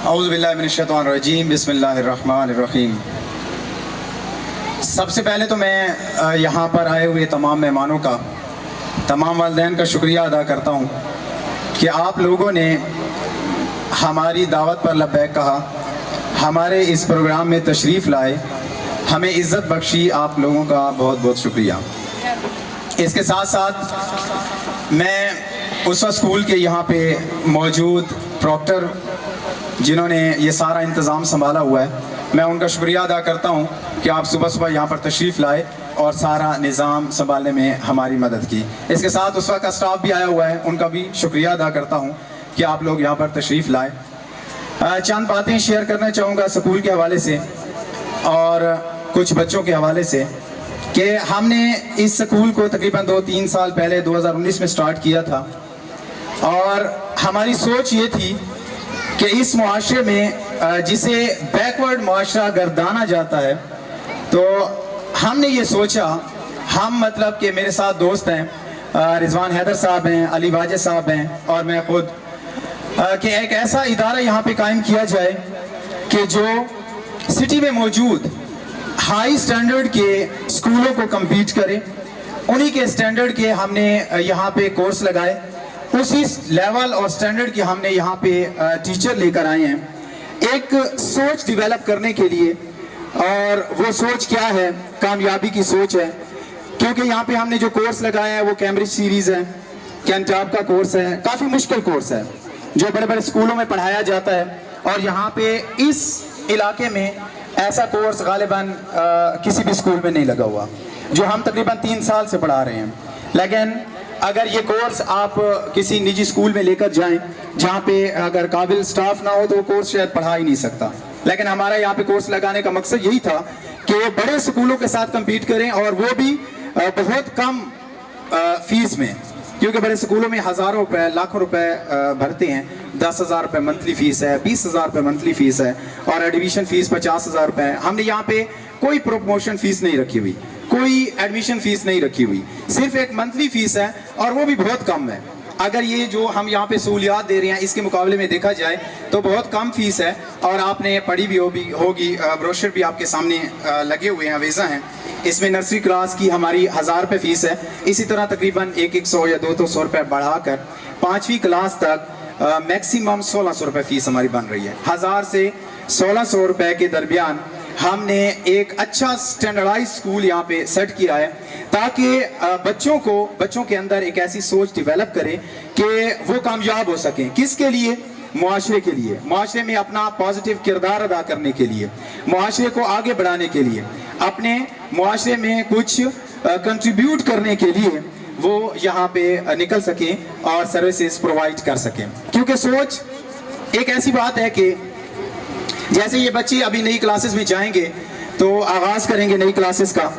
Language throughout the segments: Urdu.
اعوذ باللہ من الشیطان الرجیم بسم اللہ الرحمن الرحیم۔ سب سے پہلے تو میں یہاں پر آئے ہوئے تمام مہمانوں کا، تمام والدین کا شکریہ ادا کرتا ہوں کہ آپ لوگوں نے ہماری دعوت پر لبیک کہا، ہمارے اس پروگرام میں تشریف لائے، ہمیں عزت بخشی۔ آپ لوگوں کا بہت بہت شکریہ۔ اس کے ساتھ ساتھ میں اس اسکول کے یہاں پہ موجود پروکٹر جنہوں نے یہ سارا انتظام سنبھالا ہوا ہے، میں ان کا شکریہ ادا کرتا ہوں کہ آپ صبح صبح یہاں پر تشریف لائے اور سارا نظام سنبھالنے میں ہماری مدد کی۔ اس کے ساتھ اس وقت کا اسٹاف بھی آیا ہوا ہے، ان کا بھی شکریہ ادا کرتا ہوں کہ آپ لوگ یہاں پر تشریف لائے۔ چند باتیں شیئر کرنا چاہوں گا سکول کے حوالے سے اور کچھ بچوں کے حوالے سے کہ ہم نے اس سکول کو تقریباً 2-3 سال پہلے 2019 میں سٹارٹ کیا تھا، اور ہماری سوچ یہ تھی کہ اس معاشرے میں جسے بیکورڈ معاشرہ گردانا جاتا ہے، تو ہم نے یہ سوچا، ہم مطلب کہ میرے ساتھ دوست ہیں، رضوان حیدر صاحب ہیں، علی واجد صاحب ہیں اور میں خود، کہ ایک ایسا ادارہ یہاں پہ قائم کیا جائے کہ جو سٹی میں موجود ہائی سٹینڈرڈ کے اسکولوں کو کمپیٹ کرے، انہی کے سٹینڈرڈ کے ہم نے یہاں پہ کورس لگائے، اسی لیول اور سٹینڈرڈ کی ہم نے یہاں پہ ٹیچر لے کر آئے ہیں ایک سوچ ڈیویلپ کرنے کے لیے۔ اور وہ سوچ کیا ہے؟ کامیابی کی سوچ ہے، کیونکہ یہاں پہ ہم نے جو کورس لگایا ہے وہ کیمبرج سیریز ہے، کینٹاپ کا کورس ہے، کافی مشکل کورس ہے جو بڑے بڑے اسکولوں میں پڑھایا جاتا ہے، اور یہاں پہ اس علاقے میں ایسا کورس غالباً کسی بھی اسکول میں نہیں لگا ہوا، جو ہم تقریباً 3 سال سے پڑھا رہے ہیں۔ لیکن اگر یہ کورس آپ کسی نجی اسکول میں لے کر جائیں جہاں پہ اگر قابل سٹاف نہ ہو تو وہ کورس شاید پڑھا ہی نہیں سکتا، لیکن ہمارا یہاں پہ کورس لگانے کا مقصد یہی تھا کہ وہ بڑے اسکولوں کے ساتھ کمپیٹ کریں، اور وہ بھی بہت کم فیس میں، کیونکہ بڑے اسکولوں میں ہزاروں روپے لاکھوں روپے بھرتے ہیں، 10,000 روپے منتھلی فیس ہے، 20,000 روپے منتھلی فیس ہے، اور ایڈمیشن فیس 50,000 روپے ہے۔ ہم نے یہاں پہ کوئی پروموشن فیس نہیں رکھی ہوئی، کوئی ایڈمیشن فیس نہیں رکھی ہوئی، صرف ایک منتھلی فیس ہے، اور وہ بھی بہت کم ہے۔ اگر یہ جو ہم یہاں پہ سہولیات دے رہے ہیں اس کے مقابلے میں دیکھا جائے تو بہت کم فیس ہے، اور آپ نے پڑھی بھی ہوگی، بروشر بھی آپ کے سامنے لگے ہوئے ہیں، ویزا ہیں۔ اس میں نرسری کلاس کی ہماری 1,000 روپے فیس ہے، اسی طرح تقریباً 100 یا 200 روپے بڑھا کر 5ویں کلاس تک میکسیمم 1,600 روپے فیس ہماری بن رہی ہے۔ 1,000 سے 1,600 روپے کے درمیان ہم نے ایک اچھا سٹینڈرڈائز اسکول یہاں پہ سیٹ کیا ہے، تاکہ بچوں کے اندر ایک ایسی سوچ ڈیویلپ کرے کہ وہ کامیاب ہو سکیں۔ کس کے لیے؟ معاشرے کے لیے، معاشرے میں اپنا پازیٹیو کردار ادا کرنے کے لیے، معاشرے کو آگے بڑھانے کے لیے، اپنے معاشرے میں کچھ کنٹریبیوٹ کرنے کے لیے وہ یہاں پہ نکل سکیں اور سروسز پرووائڈ کر سکیں۔ کیونکہ سوچ ایک ایسی بات ہے کہ جیسے یہ بچے ابھی نئی کلاسز میں جائیں گے تو آغاز کریں گے نئی کلاسز کا،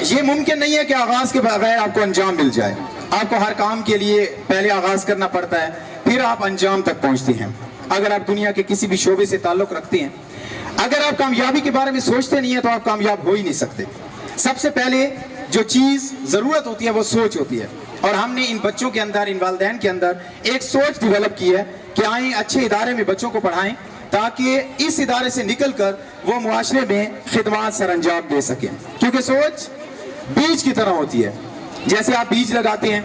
یہ ممکن نہیں ہے کہ آغاز کے بغیر آپ کو انجام مل جائے۔ آپ کو ہر کام کے لیے پہلے آغاز کرنا پڑتا ہے، پھر آپ انجام تک پہنچتے ہیں۔ اگر آپ دنیا کے کسی بھی شعبے سے تعلق رکھتے ہیں، اگر آپ کامیابی کے بارے میں سوچتے نہیں ہیں تو آپ کامیاب ہو ہی نہیں سکتے۔ سب سے پہلے جو چیز ضرورت ہوتی ہے وہ سوچ ہوتی ہے، اور ہم نے ان بچوں کے اندر، ان والدین کے اندر ایک سوچ ڈیولپ کی ہے کہ آئیں اچھے ادارے میں بچوں کو پڑھائیں، تاکہ اس ادارے سے نکل کر وہ معاشرے میں خدمات سر انجام دے سکیں۔ کیونکہ سوچ بیج کی طرح ہوتی ہے، جیسے آپ بیج لگاتے ہیں،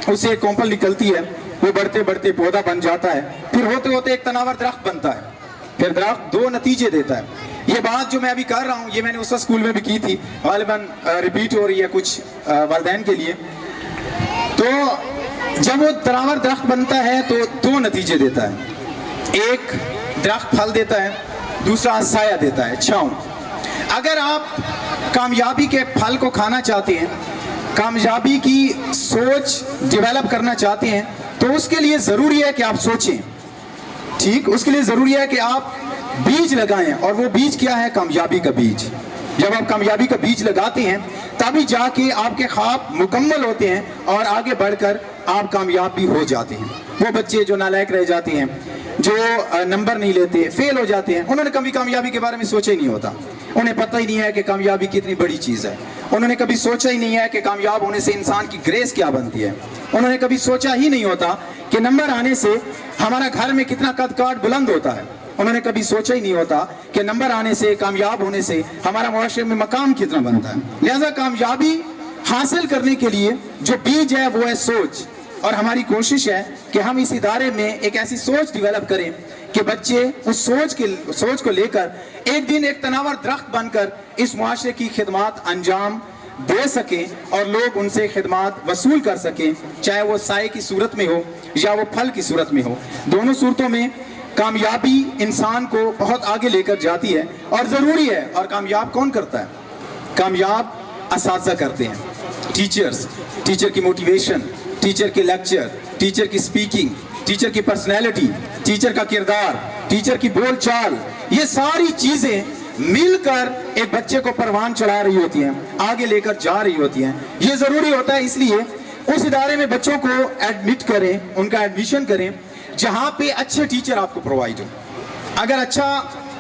اس سے ایک کونپل نکلتی ہے، وہ بڑھتے بڑھتے پودا بن جاتا ہے، پھر ہوتے ہوتے ایک تناور درخت بنتا ہے، پھر درخت 2 نتیجے دیتا ہے۔ یہ بات جو میں ابھی کر رہا ہوں یہ میں نے اس اسکول میں بھی کی تھی، غالباً ریپیٹ ہو رہی ہے کچھ والدین کے لیے۔ تو جب وہ تناور درخت بنتا ہے تو 2 نتیجے دیتا ہے، ایک درخت پھل دیتا ہے، دوسرا سایہ دیتا ہے، چھاؤں۔ اگر آپ کامیابی کے پھل کو کھانا چاہتے ہیں، کامیابی کی سوچ ڈیویلپ کرنا چاہتے ہیں، تو اس کے لیے ضروری ہے کہ آپ سوچیں، ٹھیک؟ اس کے لیے ضروری ہے کہ آپ بیج لگائیں، اور وہ بیج کیا ہے؟ کامیابی کا بیج۔ جب آپ کامیابی کا بیج لگاتے ہیں تبھی جا کے آپ کے خواب مکمل ہوتے ہیں، اور آگے بڑھ کر آپ کامیاب بھی ہو جاتے ہیں۔ وہ بچے جو نالائق رہ جاتے ہیں، جو نمبر نہیں لیتے، فیل ہو جاتے ہیں، انہوں نے کبھی کامیابی کے بارے میں سوچا ہی نہیں ہوتا، انہیں پتہ ہی نہیں ہے کہ کامیابی کتنی بڑی چیز ہے، انہوں نے کبھی سوچا ہی نہیں ہے کہ کامیاب ہونے سے انسان کی گریس کیا بنتی ہے، انہوں نے کبھی سوچا ہی نہیں ہوتا کہ نمبر آنے سے ہمارا گھر میں کتنا قد کاٹ بلند ہوتا ہے، انہوں نے کبھی سوچا ہی نہیں ہوتا کہ نمبر آنے سے، کامیاب ہونے سے ہمارا معاشرے میں مقام کتنا بنتا ہے۔ لہذا کامیابی حاصل کرنے کے لیے جو بیج ہے وہ ہے سوچ، اور ہماری کوشش ہے کہ ہم اس ادارے میں ایک ایسی سوچ ڈیولپ کریں کہ بچے اس سوچ کو لے کر ایک دن ایک تناور درخت بن کر اس معاشرے کی خدمات انجام دے سکیں اور لوگ ان سے خدمات وصول کر سکیں، چاہے وہ سائے کی صورت میں ہو یا وہ پھل کی صورت میں ہو۔ دونوں صورتوں میں کامیابی انسان کو بہت آگے لے کر جاتی ہے اور ضروری ہے۔ اور کامیاب کون کرتا ہے؟ کامیاب اساتذہ کرتے ہیں، ٹیچرز، ٹیچر کی موٹیویشن، ٹیچر کے لیکچر، ٹیچر کی سپیکنگ، ٹیچر کی پرسنالٹی، ٹیچر کا کردار، ٹیچر کی بول چال، یہ ساری چیزیں مل کر ایک بچے کو پروان چڑھا رہی ہوتی ہیں، آگے لے کر جا رہی ہوتی ہیں۔ یہ ضروری ہوتا ہے، اس لیے اس ادارے میں بچوں کو ایڈمٹ کریں، ان کا ایڈمیشن کریں جہاں پہ اچھے ٹیچر آپ کو پرووائڈ ہو۔ اگر اچھا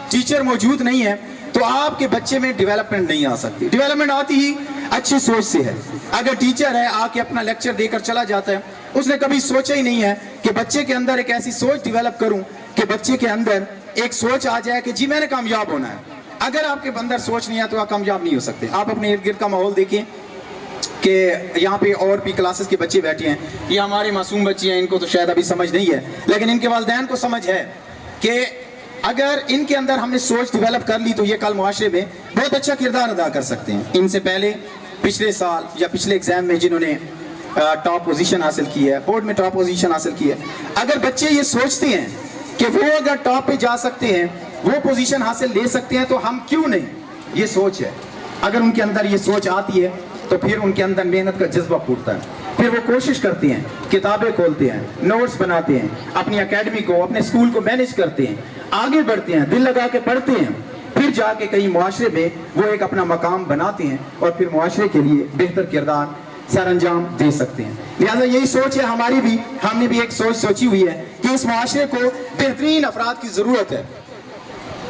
ٹیچر موجود نہیں ہے تو آپ کے بچے میں ڈیولپمنٹ نہیں آ سکتی۔ ڈیولپمنٹ آتی ہی اچھی سوچ سے ہے۔ اگر ٹیچر ہے آ کے اپنا لیکچر دے کر چلا جاتا ہے، اس نے کبھی سوچا ہی نہیں ہے کہ بچے کے اندر ایک ایسی سوچ ڈیولپ کروں کہ بچے کے اندر ایک سوچ آ جائے کہ جی میں نے کامیاب ہونا ہے۔ اگر آپ کے اندر سوچ نہیں ہے تو آپ کامیاب نہیں ہو سکتے۔ آپ اپنے ارد گرد کا ماحول دیکھیں کہ یہاں پہ اور بھی کلاسز کے بچے بیٹھے ہیں، یہ ہمارے معصوم بچے ہیں، ان کو تو شاید ابھی سمجھ نہیں ہے، لیکن ان کے والدین کو سمجھ ہے کہ اگر ان کے اندر ہم نے سوچ ڈیولپ کر لی تو یہ کل معاشرے میں بہت اچھا کردار ادا کر سکتے ہیں۔ ان سے پہلے پچھلے سال یا پچھلے ایگزام میں جنہوں نے ٹاپ پوزیشن حاصل کی ہے، بورڈ میں ٹاپ پوزیشن حاصل کی ہے، اگر بچے یہ سوچتے ہیں کہ وہ اگر ٹاپ پہ جا سکتے ہیں، وہ پوزیشن حاصل لے سکتے ہیں، تو ہم کیوں نہیں؟ یہ سوچ ہے۔ اگر ان کے اندر یہ سوچ آتی ہے تو پھر ان کے اندر محنت کا جذبہ پھوٹتا ہے، پھر وہ کوشش کرتے ہیں، کتابیں کھولتے ہیں، نوٹس بناتے ہیں، اپنی اکیڈمی کو، اپنے اسکول کو مینج کرتے ہیں، آگے بڑھتے ہیں، دل لگا کے پڑھتے ہیں، پھر جا کے کہیں معاشرے میں وہ ایک اپنا مقام بناتے ہیں اور پھر معاشرے کے لیے بہتر کردار سر انجام دے سکتے ہیں۔ لہذا یہی سوچ ہے ہماری بھی، ہم نے بھی ایک سوچ سوچی ہوئی ہے کہ اس معاشرے کو بہترین افراد کی ضرورت ہے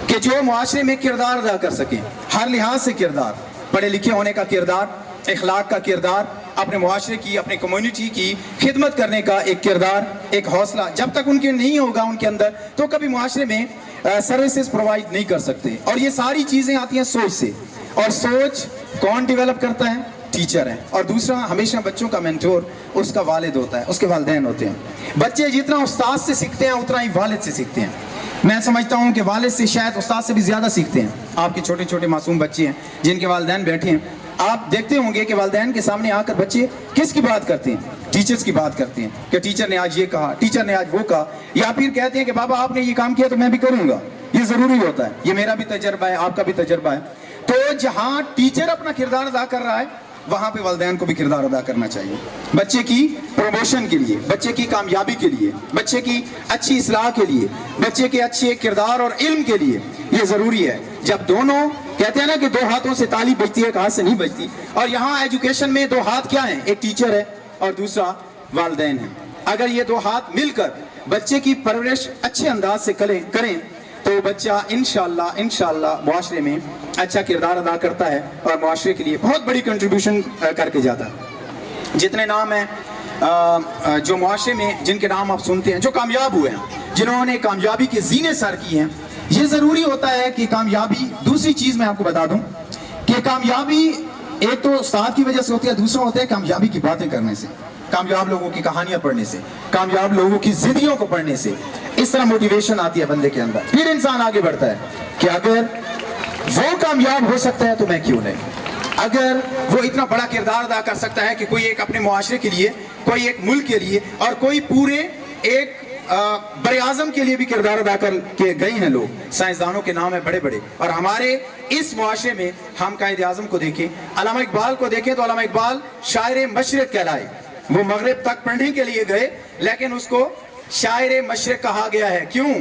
کہ جو معاشرے میں کردار ادا کر سکیں، ہر لحاظ سے کردار، پڑھے لکھے ہونے کا کردار، اخلاق کا کردار، اپنے معاشرے کی، اپنے کمیونٹی کی خدمت کرنے کا ایک کردار، ایک حوصلہ۔ جب تک ان کے نہیں ہوگا ان کے اندر تو کبھی معاشرے میں سروسز پرووائڈ نہیں کر سکتے۔ اور یہ ساری چیزیں آتی ہیں سوچ سے، اور سوچ کون ڈیولپ کرتا ہے؟ ٹیچر ہے۔ اور دوسرا، ہمیشہ بچوں کا مینٹور اس کا والد ہوتا ہے، اس کے والدین ہوتے ہیں۔ بچے جتنا استاد سے سیکھتے ہیں اتنا ہی والد سے سیکھتے ہیں۔ میں سمجھتا ہوں کہ والد سے شاید استاد سے بھی زیادہ سیکھتے ہیں۔ آپ کے چھوٹے چھوٹے معصوم بچے ہیں جن کے والدین بیٹھے ہیں، آپ دیکھتے ہوں گے کہ والدین کے سامنے آ کر بچے کس کی بات کرتے ہیں؟ ٹیچرز کی بات کرتے ہیں کہ ٹیچر نے آج یہ کہا، ٹیچر نے آج وہ کہا، یا پھر کہتے ہیں کہ بابا آپ نے یہ کام کیا تو میں بھی کروں گا۔ یہ ضروری ہوتا ہے، یہ میرا بھی تجربہ ہے، آپ کا بھی تجربہ ہے۔ تو جہاں ٹیچر اپنا کردار ادا کر رہا ہے وہاں پہ والدین کو بھی کردار ادا کرنا چاہیے، بچے کی پروموشن کے لیے، بچے کی کامیابی کے لیے، بچے کی اچھی اصلاح کے لیے، بچے کے اچھے کردار اور علم کے لیے یہ ضروری ہے۔ جب دونوں کہتے ہیں نا کہ دو ہاتھوں سے تالی بجتی ہے، ایک ہاتھ سے نہیں بجتی، اور یہاں ایجوکیشن میں دو ہاتھ کیا ہیں؟ ایک ٹیچر ہے اور دوسرا والدین ہے۔ اگر یہ دو ہاتھ مل کر بچے کی پرورش اچھے انداز سے کریں تو بچہ انشاءاللہ معاشرے میں اچھا کردار ادا کرتا ہے اور معاشرے کے لیے بہت بڑی کنٹریبیوشن کر کے جاتا ہے۔ جتنے نام ہیں جو معاشرے میں جن کے نام آپ سنتے ہیں، جو کامیاب ہوئے ہیں، جنہوں نے کامیابی کے زینے سر کی ہیں، یہ ضروری ہوتا ہے کہ کامیابی، دوسری چیز میں آپ کو بتا دوں کہ کامیابی ایک تو استاد کی وجہ سے ہوتی ہے، دوسرا ہوتا ہے کامیابی کی باتیں کرنے سے، کامیاب لوگوں کی کہانیاں پڑھنے سے، کامیاب لوگوں کی زندگیوں کو پڑھنے سے۔ اس طرح موٹیویشن آتی ہے بندے کے اندر، پھر انسان آگے بڑھتا ہے کہ اگر وہ کامیاب ہو سکتا ہے تو میں کیوں نہیں؟ اگر وہ اتنا بڑا کردار ادا کر سکتا ہے کہ کوئی ایک اپنے معاشرے کے لیے، کوئی ایک ملک کے لیے، اور کوئی پورے ایک بر اعظم کے لیے بھی کردار ادا کر کے گئے ہیں لوگ، سائنسدانوں کے نام ہیں بڑے بڑے۔ اور ہمارے اس معاشرے میں ہم قائد اعظم کو دیکھیں، علامہ اقبال کو دیکھیں تو علامہ اقبال شاعر مشرق کہلائے۔ وہ مغرب تک پڑھنے کے لیے گئے لیکن اس کو شاعر مشرق کہا گیا ہے۔ کیوں؟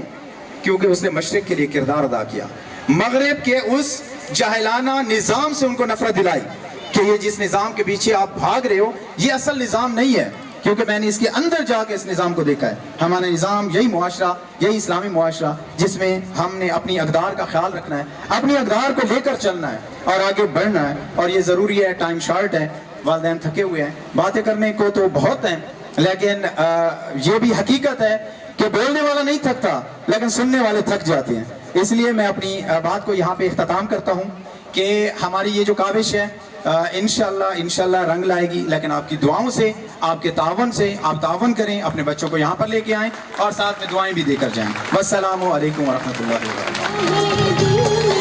کیونکہ اس نے مشرق کے لیے کردار ادا کیا، مغرب کے اس جاہلانہ نظام سے ان کو نفرت دلائی کہ یہ جس نظام کے پیچھے آپ بھاگ رہے ہو یہ اصل نظام نہیں ہے، کیونکہ میں نے اس کے اندر جا کے اس نظام کو دیکھا ہے۔ ہمارا نظام یہی معاشرہ، یہی اسلامی معاشرہ جس میں ہم نے اپنی اقدار کا خیال رکھنا ہے، اپنی اقدار کو لے کر چلنا ہے اور آگے بڑھنا ہے۔ اور یہ ضروری ہے، ٹائم شارٹ ہے، والدین تھکے ہوئے ہیں، باتیں کرنے کو تو بہت ہیں، لیکن یہ بھی حقیقت ہے کہ بولنے والا نہیں تھکتا لیکن سننے والے تھک جاتے ہیں. اس لیے میں اپنی بات کو یہاں پہ اختتام کرتا ہوں کہ ہماری یہ جو کاوش ہے انشاءاللہ رنگ لائے گی، لیکن آپ کی دعاؤں سے، آپ کے تعاون سے، آپ تعاون کریں، اپنے بچوں کو یہاں پر لے کے آئیں اور ساتھ میں دعائیں بھی دے کر جائیں. والسلام علیکم ورحمۃ اللہ وبرکاتہ.